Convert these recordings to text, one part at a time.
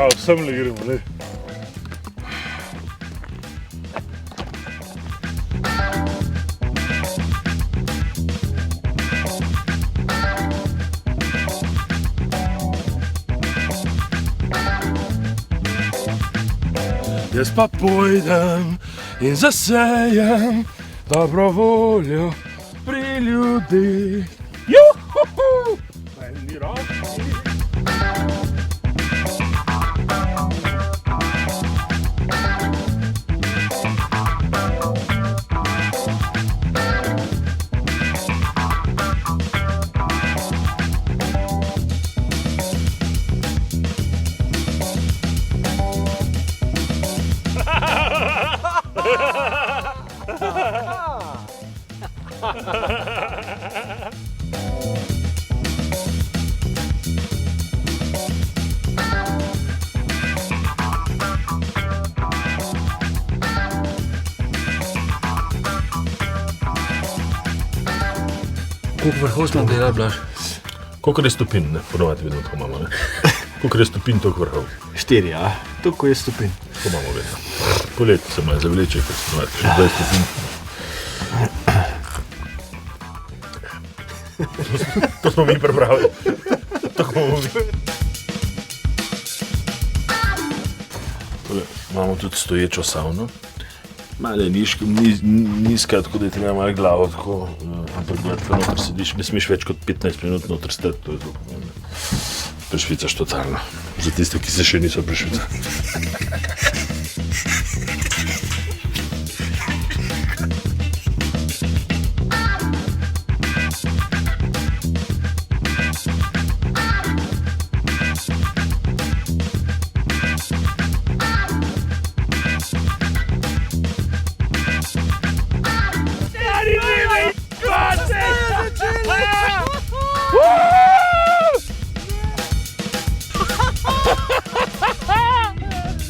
Kao, sem le gremo, ne? Jaz pa pojdem in zasejem dobro voljo pri ljudeh. Juhuhu! Eni roki. Koliko vrhov smo delali, Blaž? Koliko je stopin, ne? Ponovati vedno tako imamo, ne? Koliko je stopin, toliko vrhov. 4, ja. Toliko je stopin. To imamo vedno. Poleti se malo zavleče, ker smo imeli še 20 stopin. To smo mi pripravili. Tako bomo mi. Imamo tudi stoječo savno. Malo je nizka, tako da je treba malo glavo tako, ampak gledaj, noter sediš, ne smeš več kot 15 minut noter stati, to je zelo pomembno. Prešvicaš totalno, za tiste, ki se še niso prešvicali.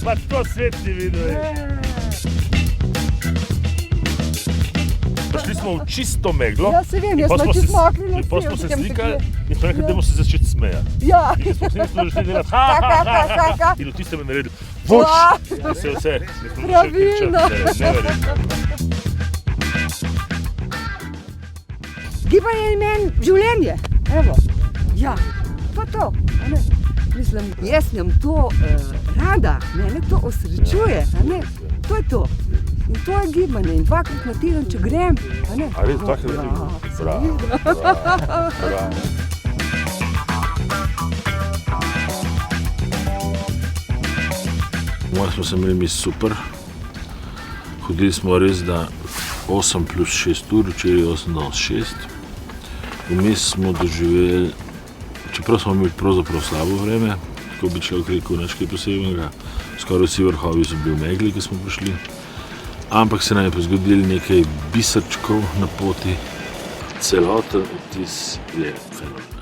Pa to svet ni videl. Prišli smo v čisto meglo. Ja, se vem, jaz smo čisto mokri na potem smo se slikali in smo rekli, dajmo se začeti smejati. Ja. In smo se začeli delati ha. In v tistem je naredil voč. In se vse. Pravilno. Gibanje je meni življenje. Evo. Ja, pa to. A ne? Mislim, jaz imam to rada, mene to osrečuje, a ne? To je to. In to je gibanje. In 2-krat na teden, če grem, a ne? A res, 2-krat na teden? Bravo. Malo smo se imeli mi super. Hodili smo res, da 8 plus 6 ur, včeraj 8 do 6. Vmes smo doživeli, čeprav smo imeli pravzaprav slabo vreme, tako bi človek rekel, nič kaj posebnega. Skoraj vsi vrhovi so bili v megli, ko smo prišli. Ampak se nam je pa zgodilo nekaj biserčkov na poti. Celoten vtis je fenomenalen.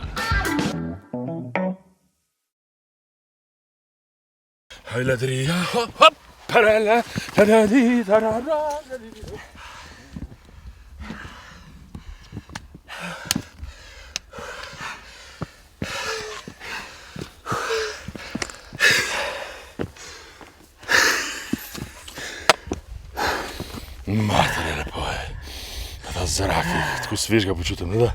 Hajladrija, hop, hop, parala, taradi, tarara, Mater je lepo, pa ta zrak, tako svežga počutim, ne da?